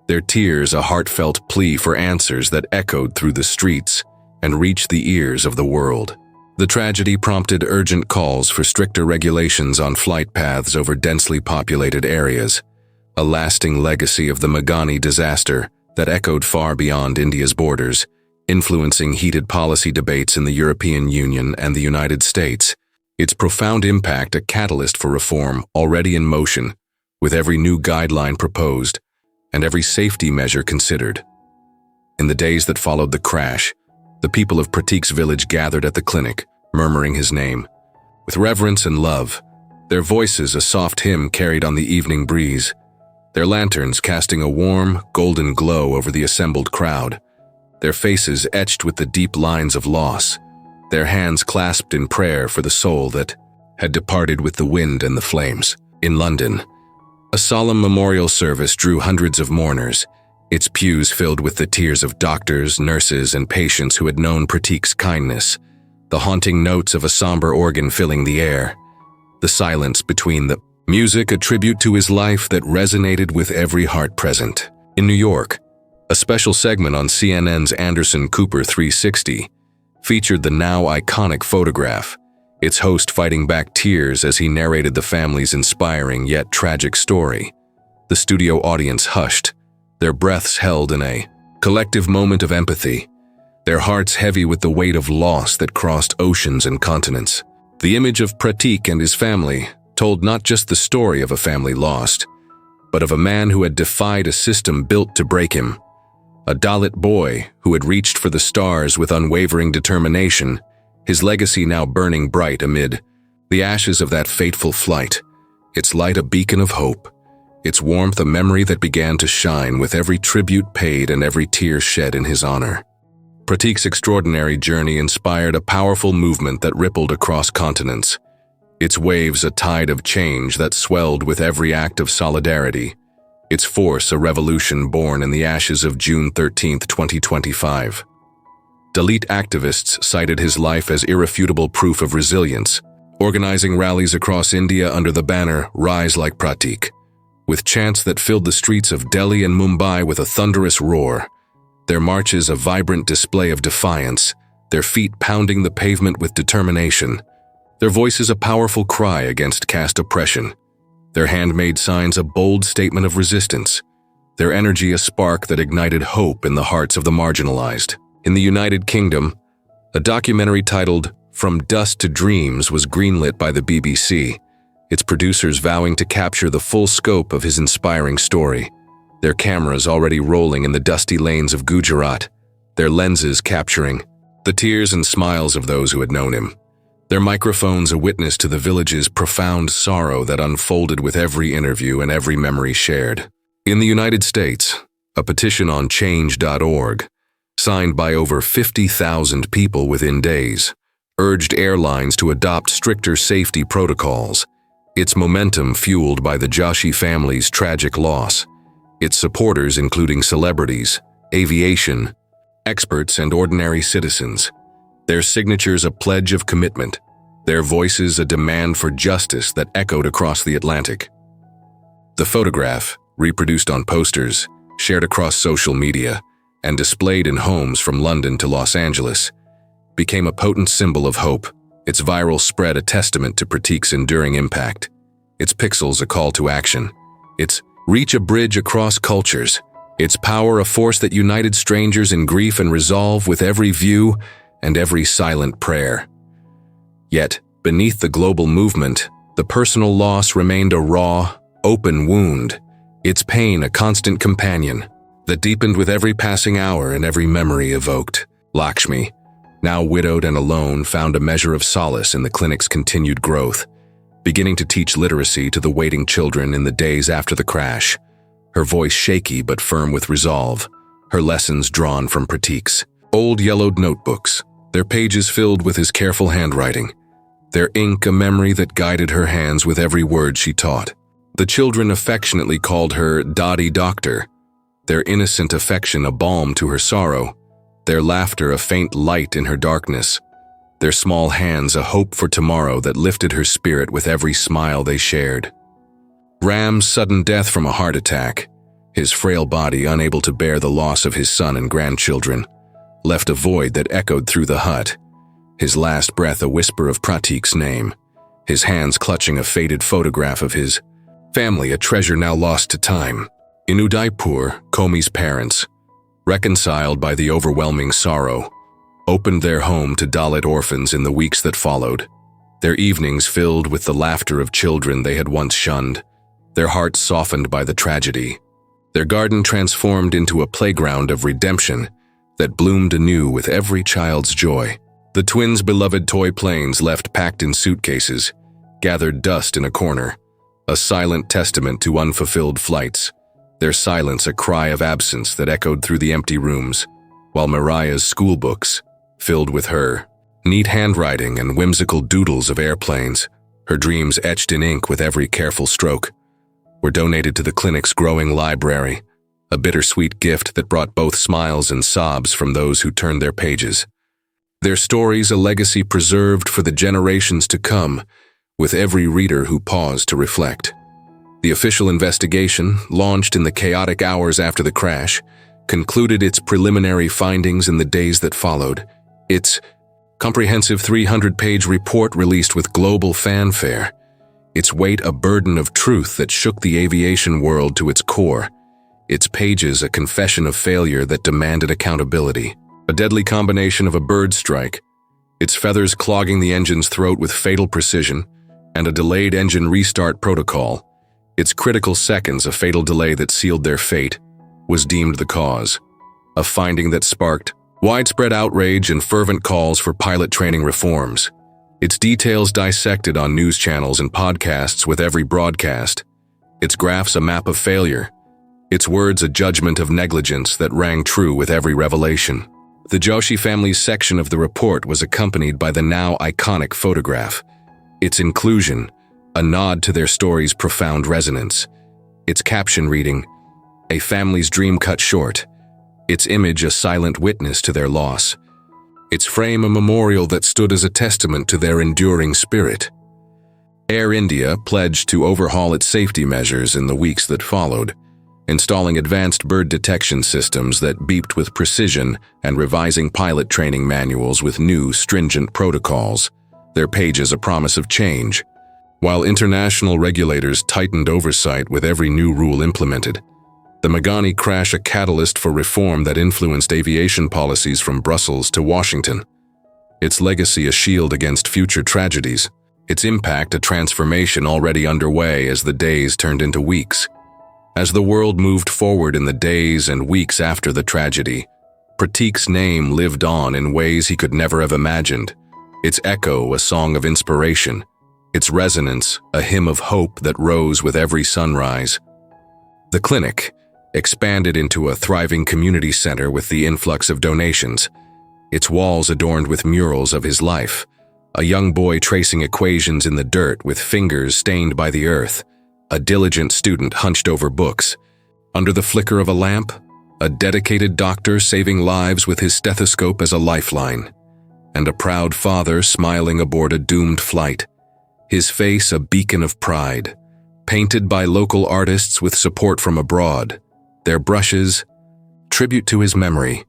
their tears a heartfelt plea for answers that echoed through the streets and reached the ears of the world. The tragedy prompted urgent calls for stricter regulations on flight paths over densely populated areas, a lasting legacy of the Meghani disaster that echoed far beyond India's borders, influencing heated policy debates in the European Union and the United States. Its profound impact a catalyst for reform already in motion, with every new guideline proposed and every safety measure considered. In the days that followed the crash, the people of Prateek's village gathered at the clinic, murmuring his name. With reverence and love, their voices a soft hymn carried on the evening breeze, their lanterns casting a warm, golden glow over the assembled crowd, their faces etched with the deep lines of loss, their hands clasped in prayer for the soul that had departed with the wind and the flames. In London, a solemn memorial service drew hundreds of mourners, its pews filled with the tears of doctors, nurses, and patients who had known Prateek's kindness, the haunting notes of a somber organ filling the air, the silence between the music a tribute to his life that resonated with every heart present. In New York, a special segment on CNN's Anderson Cooper 360 featured the now iconic photograph, its host fighting back tears as he narrated the family's inspiring yet tragic story. The studio audience hushed, their breaths held in a collective moment of empathy, their hearts heavy with the weight of loss that crossed oceans and continents. The image of Prateek and his family told not just the story of a family lost, but of a man who had defied a system built to break him, a Dalit boy who had reached for the stars with unwavering determination, his legacy now burning bright amid the ashes of that fateful flight, its light a beacon of hope, its warmth a memory that began to shine with every tribute paid and every tear shed in his honor. Prateek's extraordinary journey inspired a powerful movement that rippled across continents, its waves a tide of change that swelled with every act of solidarity, its force a revolution born in the ashes of June 13, 2025. Dalit activists cited his life as irrefutable proof of resilience, organizing rallies across India under the banner "Rise Like Prateek," with chants that filled the streets of Delhi and Mumbai with a thunderous roar, their marches a vibrant display of defiance, their feet pounding the pavement with determination, their voices a powerful cry against caste oppression, their handmade signs a bold statement of resistance, their energy a spark that ignited hope in the hearts of the marginalized. In the United Kingdom, a documentary titled "From Dust to Dreams" was greenlit by the BBC, its producers vowing to capture the full scope of his inspiring story, their cameras already rolling in the dusty lanes of Gujarat, their lenses capturing the tears and smiles of those who had known him, their microphones a witness to the village's profound sorrow that unfolded with every interview and every memory shared. In the United States, a petition on Change.org, signed by over 50,000 people within days, urged airlines to adopt stricter safety protocols, its momentum fueled by the Joshi family's tragic loss, its supporters including celebrities, aviation, experts, and ordinary citizens, their signatures a pledge of commitment, their voices a demand for justice that echoed across the Atlantic. The photograph, reproduced on posters, shared across social media, and displayed in homes from London to Los Angeles, became a potent symbol of hope, its viral spread a testament to Prateek's enduring impact, its pixels a call to action, its reach a bridge across cultures, its power a force that united strangers in grief and resolve with every view and every silent prayer. Yet, beneath the global movement, the personal loss remained a raw, open wound, its pain a constant companion that deepened with every passing hour and every memory evoked. Lakshmi, now widowed and alone, found a measure of solace in the clinic's continued growth, beginning to teach literacy to the waiting children in the days after the crash, her voice shaky but firm with resolve, her lessons drawn from Prateek's old yellowed notebooks, their pages filled with his careful handwriting, their ink a memory that guided her hands with every word she taught. The children affectionately called her Dadi Doctor, their innocent affection a balm to her sorrow, their laughter a faint light in her darkness, their small hands a hope for tomorrow that lifted her spirit with every smile they shared. Ram's sudden death from a heart attack, his frail body unable to bear the loss of his son and grandchildren, left a void that echoed through the hut, his last breath a whisper of Prateek's name, his hands clutching a faded photograph of his family, a treasure now lost to time. In Udaipur, Komi's parents, reconciled by the overwhelming sorrow, opened their home to Dalit orphans in the weeks that followed, their evenings filled with the laughter of children they had once shunned, their hearts softened by the tragedy, their garden transformed into a playground of redemption that bloomed anew with every child's joy. The twins' beloved toy planes left packed in suitcases, gathered dust in a corner, a silent testament to unfulfilled flights, their silence a cry of absence that echoed through the empty rooms, while Mariah's school books, filled with her neat handwriting and whimsical doodles of airplanes, her dreams etched in ink with every careful stroke, were donated to the clinic's growing library, a bittersweet gift that brought both smiles and sobs from those who turned their pages. Their stories a legacy preserved for the generations to come, with every reader who paused to reflect. The official investigation, launched in the chaotic hours after the crash, concluded its preliminary findings in the days that followed. Its comprehensive 300-page report released with global fanfare, its weight a burden of truth that shook the aviation world to its core, its pages a confession of failure that demanded accountability. A deadly combination of a bird strike, its feathers clogging the engine's throat with fatal precision, and a delayed engine restart protocol, its critical seconds a fatal delay that sealed their fate, was deemed the cause. A finding that sparked widespread outrage and fervent calls for pilot training reforms. Its details dissected on news channels and podcasts with every broadcast, its graphs a map of failure, its words a judgment of negligence that rang true with every revelation. The Joshi family's section of the report was accompanied by the now iconic photograph, its inclusion a nod to their story's profound resonance, its caption reading, "A family's dream cut short," its image a silent witness to their loss, its frame a memorial that stood as a testament to their enduring spirit. Air India pledged to overhaul its safety measures in the weeks that followed, installing advanced bird detection systems that beeped with precision and revising pilot training manuals with new, stringent protocols, their pages a promise of change. While international regulators tightened oversight with every new rule implemented, the Megani crash a catalyst for reform that influenced aviation policies from Brussels to Washington. Its legacy a shield against future tragedies, its impact a transformation already underway as the days turned into weeks. As the world moved forward in the days and weeks after the tragedy, Prateek's name lived on in ways he could never have imagined, its echo a song of inspiration, its resonance a hymn of hope that rose with every sunrise. The clinic expanded into a thriving community center with the influx of donations, its walls adorned with murals of his life, a young boy tracing equations in the dirt with fingers stained by the earth, a diligent student hunched over books. Under the flicker of a lamp, a dedicated doctor saving lives with his stethoscope as a lifeline, and a proud father smiling aboard a doomed flight, his face a beacon of pride, painted by local artists with support from abroad, their brushes tribute to his memory,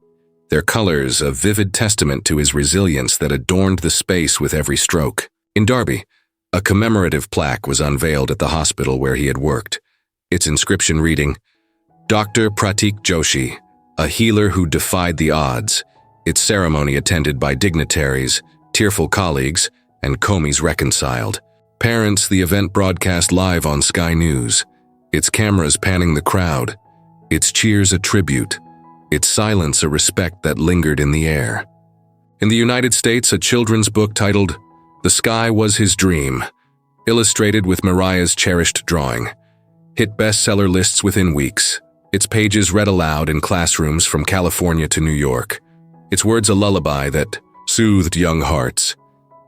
their colors a vivid testament to his resilience that adorned the space with every stroke. In Derby, a commemorative plaque was unveiled at the hospital where he had worked, its inscription reading, "Dr. Prateek Joshi, a healer who defied the odds," its ceremony attended by dignitaries, tearful colleagues, and Komis reconciled. Parents, the event broadcast live on Sky News, its cameras panning the crowd, its cheers a tribute, its silence a respect that lingered in the air. In the United States, a children's book titled "The Sky Was His Dream," illustrated with Mariah's cherished drawing, hit bestseller lists within weeks, its pages read aloud in classrooms from California to New York, its words a lullaby that soothed young hearts,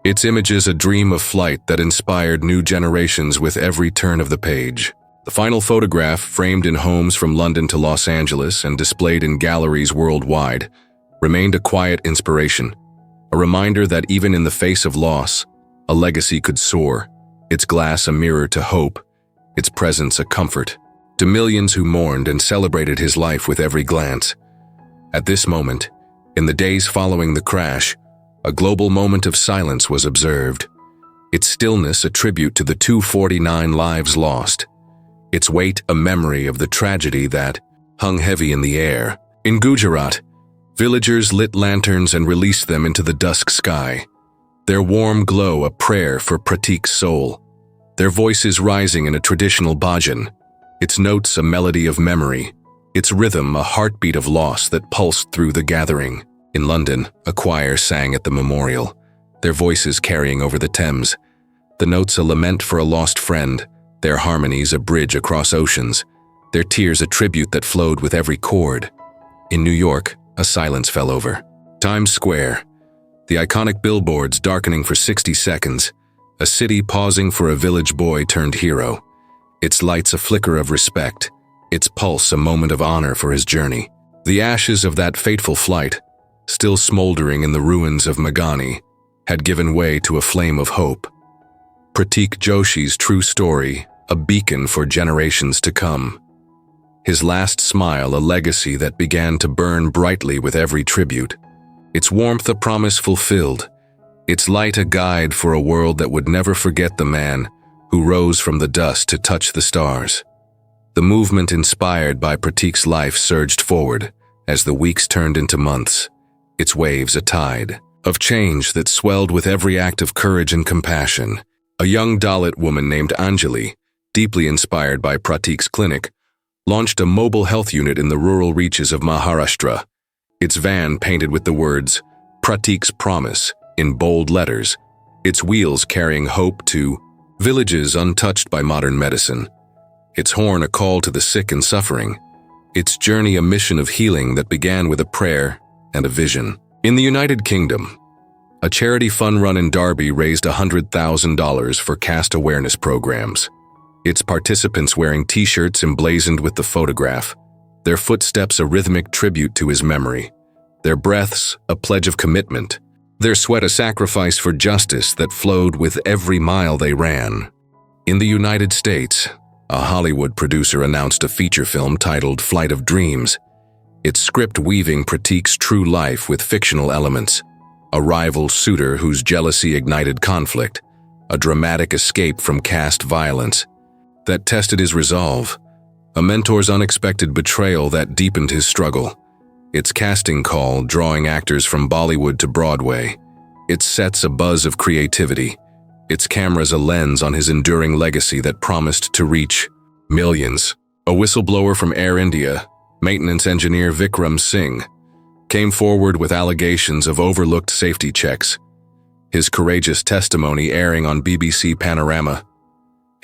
its images a dream of flight that inspired new generations with every turn of the page. The final photograph, framed in homes from London to Los Angeles and displayed in galleries worldwide, remained a quiet inspiration, a reminder that even in the face of loss, a legacy could soar, its glass a mirror to hope, its presence a comfort, to millions who mourned and celebrated his life with every glance. At this moment, in the days following the crash, a global moment of silence was observed, its stillness a tribute to the 249 lives lost, its weight a memory of the tragedy that hung heavy in the air. In Gujarat, villagers lit lanterns and released them into the dusk sky, their warm glow a prayer for Prateek's soul, their voices rising in a traditional bhajan, its notes a melody of memory, its rhythm a heartbeat of loss that pulsed through the gathering. In London, a choir sang at the memorial, their voices carrying over the Thames, the notes a lament for a lost friend, their harmonies a bridge across oceans, their tears a tribute that flowed with every chord. In New York, a silence fell over Times Square, the iconic billboards darkening for 60 seconds, a city pausing for a village boy turned hero, its lights a flicker of respect, its pulse a moment of honor for his journey. The ashes of that fateful flight, still smoldering in the ruins of Meghani, had given way to a flame of hope. Prateek Joshi's true story, a beacon for generations to come. His last smile a legacy that began to burn brightly with every tribute, its warmth a promise fulfilled, its light a guide for a world that would never forget the man who rose from the dust to touch the stars. The movement inspired by Prateek's life surged forward as the weeks turned into months, its waves a tide of change that swelled with every act of courage and compassion. A young Dalit woman named Anjali, deeply inspired by Prateek's clinic, launched a mobile health unit in the rural reaches of Maharashtra, its van painted with the words, Prateek's Promise, in bold letters, its wheels carrying hope to villages untouched by modern medicine, its horn a call to the sick and suffering, its journey a mission of healing that began with a prayer and a vision. In the United Kingdom, a charity fund run in Derby raised $100,000 for caste awareness programs, its participants wearing t-shirts emblazoned with the photograph, their footsteps a rhythmic tribute to his memory, their breaths a pledge of commitment, their sweat a sacrifice for justice that flowed with every mile they ran. In the United States, a Hollywood producer announced a feature film titled Flight of Dreams, its script weaving Prateek's true life with fictional elements, a rival suitor whose jealousy ignited conflict, a dramatic escape from caste violence that tested his resolve, a mentor's unexpected betrayal that deepened his struggle, its casting call drawing actors from Bollywood to Broadway, its sets a buzz of creativity, its cameras a lens on his enduring legacy that promised to reach millions. A whistleblower from Air India, maintenance engineer Vikram Singh, came forward with allegations of overlooked safety checks, his courageous testimony airing on BBC Panorama,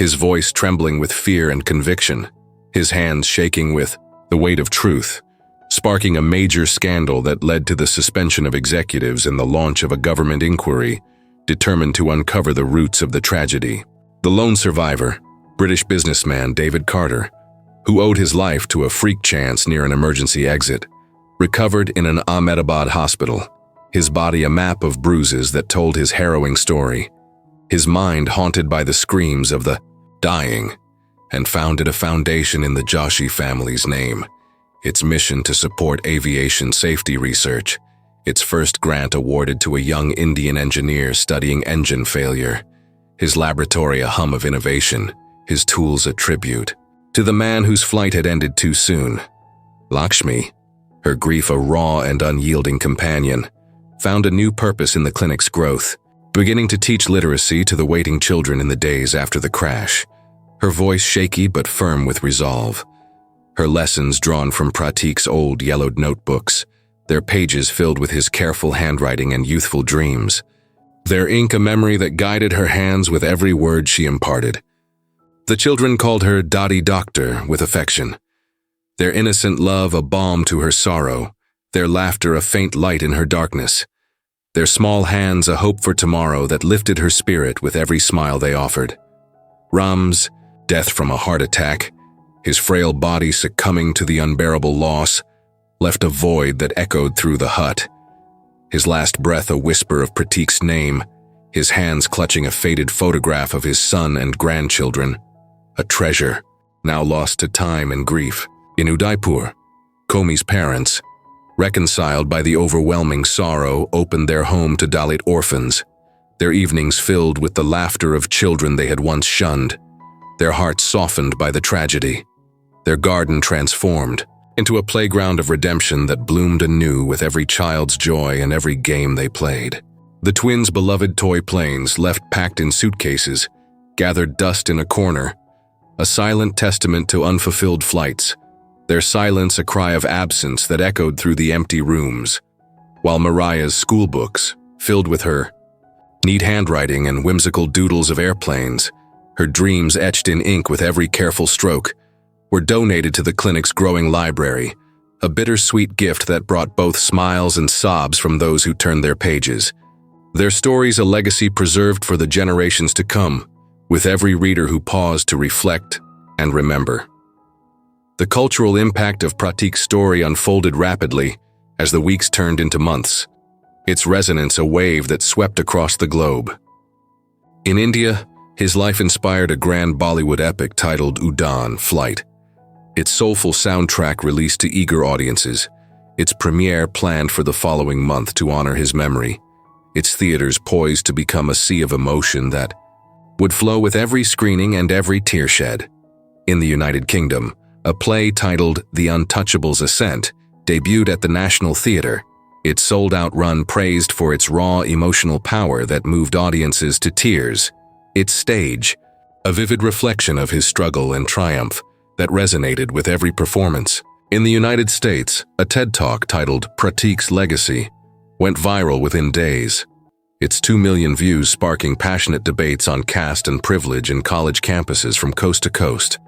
his voice trembling with fear and conviction, his hands shaking with the weight of truth, sparking a major scandal that led to the suspension of executives and the launch of a government inquiry determined to uncover the roots of the tragedy. The lone survivor, British businessman David Carter, who owed his life to a freak chance near an emergency exit, recovered in an Ahmedabad hospital, his body a map of bruises that told his harrowing story, his mind haunted by the screams of the dying, and founded a foundation in the Joshi family's name, its mission to support aviation safety research, its first grant awarded to a young Indian engineer studying engine failure, his laboratory a hum of innovation, his tools a tribute to the man whose flight had ended too soon. Lakshmi, her grief a raw and unyielding companion, found a new purpose in the clinic's growth, beginning to teach literacy to the waiting children in the days after the crash, her voice shaky but firm with resolve, her lessons drawn from Prateek's old yellowed notebooks, their pages filled with his careful handwriting and youthful dreams, their ink a memory that guided her hands with every word she imparted. The children called her Dadi Doctor with affection, their innocent love a balm to her sorrow, their laughter a faint light in her darkness, their small hands a hope for tomorrow that lifted her spirit with every smile they offered. Ram's death from a heart attack, his frail body succumbing to the unbearable loss, left a void that echoed through the hut. His last breath a whisper of Prateek's name, his hands clutching a faded photograph of his son and grandchildren. A treasure, now lost to time and grief. In Udaipur, Komi's parents, reconciled by the overwhelming sorrow, opened their home to Dalit orphans, their evenings filled with the laughter of children they had once shunned, their hearts softened by the tragedy, their garden transformed into a playground of redemption that bloomed anew with every child's joy and every game they played. The twins' beloved toy planes, left packed in suitcases, gathered dust in a corner, a silent testament to unfulfilled flights, their silence a cry of absence that echoed through the empty rooms, while Mariah's schoolbooks, filled with her neat handwriting and whimsical doodles of airplanes, her dreams etched in ink with every careful stroke, were donated to the clinic's growing library, a bittersweet gift that brought both smiles and sobs from those who turned their pages. Their stories a legacy preserved for the generations to come, with every reader who paused to reflect and remember. The cultural impact of Prateek's story unfolded rapidly as the weeks turned into months, its resonance a wave that swept across the globe. In India, his life inspired a grand Bollywood epic titled Udaan Flight. Its soulful soundtrack released to eager audiences, its premiere planned for the following month to honor his memory, its theaters poised to become a sea of emotion that would flow with every screening and every tear shed. In the United Kingdom, a play titled The Untouchables' Ascent debuted at the National Theatre, its sold-out run praised for its raw emotional power that moved audiences to tears, its stage, a vivid reflection of his struggle and triumph that resonated with every performance. In the United States, a TED Talk titled Prateek's Legacy went viral within days, its 2 million views sparking passionate debates on caste and privilege in college campuses from coast to coast.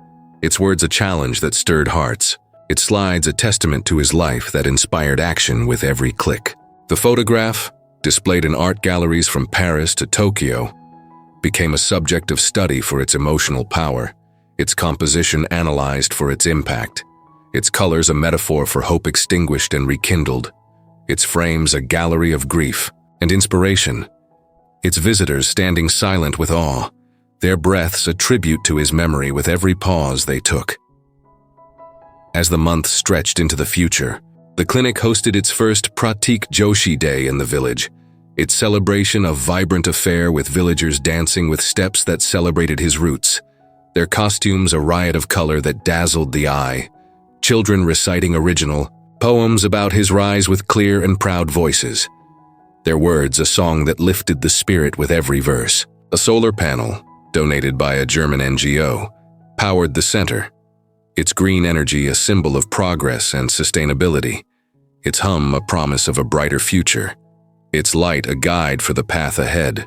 Its words a challenge that stirred hearts, its slides a testament to his life that inspired action with every click. The photograph, displayed in art galleries from Paris to Tokyo, became a subject of study for its emotional power, its composition analyzed for its impact, its colors a metaphor for hope extinguished and rekindled, its frames a gallery of grief and inspiration, its visitors standing silent with awe, their breaths a tribute to his memory with every pause they took. As the months stretched into the future, the clinic hosted its first Prateek Joshi Day in the village, its celebration a vibrant affair with villagers dancing with steps that celebrated his roots, their costumes a riot of color that dazzled the eye, children reciting original poems about his rise with clear and proud voices, their words a song that lifted the spirit with every verse. A solar panel, donated by a German NGO, powered the center, its green energy a symbol of progress and sustainability, its hum a promise of a brighter future, its light a guide for the path ahead.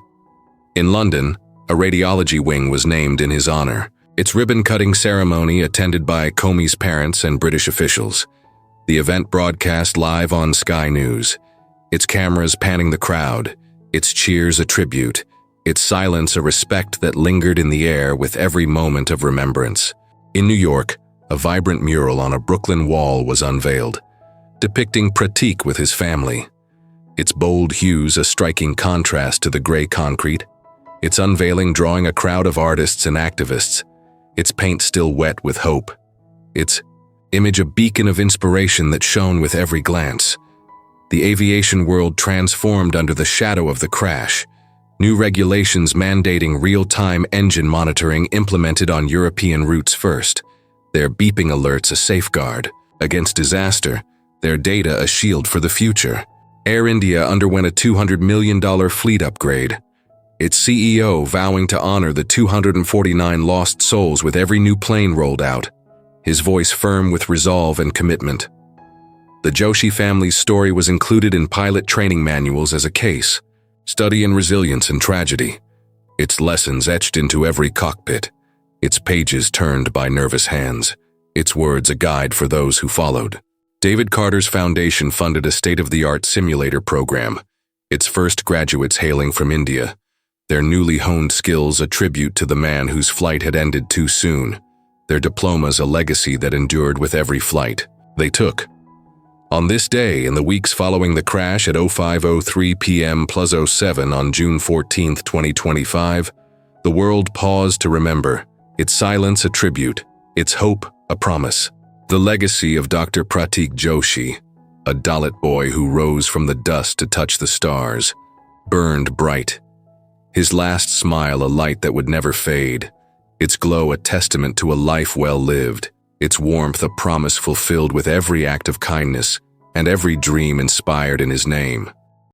In London, a radiology wing was named in his honor, its ribbon-cutting ceremony attended by Komi's parents and British officials, the event broadcast live on Sky News, its cameras panning the crowd, its cheers a tribute, its silence a respect that lingered in the air with every moment of remembrance. In New York, a vibrant mural on a Brooklyn wall was unveiled, depicting Prateek with his family, its bold hues a striking contrast to the gray concrete, its unveiling drawing a crowd of artists and activists, its paint still wet with hope, its image a beacon of inspiration that shone with every glance. The aviation world transformed under the shadow of the crash, new regulations mandating real-time engine monitoring implemented on European routes first, their beeping alerts a safeguard against disaster, their data a shield for the future. Air India underwent a $200 million fleet upgrade, its CEO vowing to honor the 249 lost souls with every new plane rolled out, his voice firm with resolve and commitment. The Joshi family's story was included in pilot training manuals as a case study in resilience and tragedy, its lessons etched into every cockpit, its pages turned by nervous hands, its words a guide for those who followed. David Carter's foundation funded a state-of-the-art simulator program, its first graduates hailing from India, their newly honed skills a tribute to the man whose flight had ended too soon, their diplomas a legacy that endured with every flight they took. On this day, in the weeks following the crash at 05:03 p.m. plus 07 on June 14, 2025, the world paused to remember, its silence a tribute, its hope a promise. The legacy of Dr. Prateek Joshi, a Dalit boy who rose from the dust to touch the stars, burned bright. His last smile a light that would never fade, its glow a testament to a life well lived, its warmth a promise fulfilled with every act of kindness and every dream inspired in his name.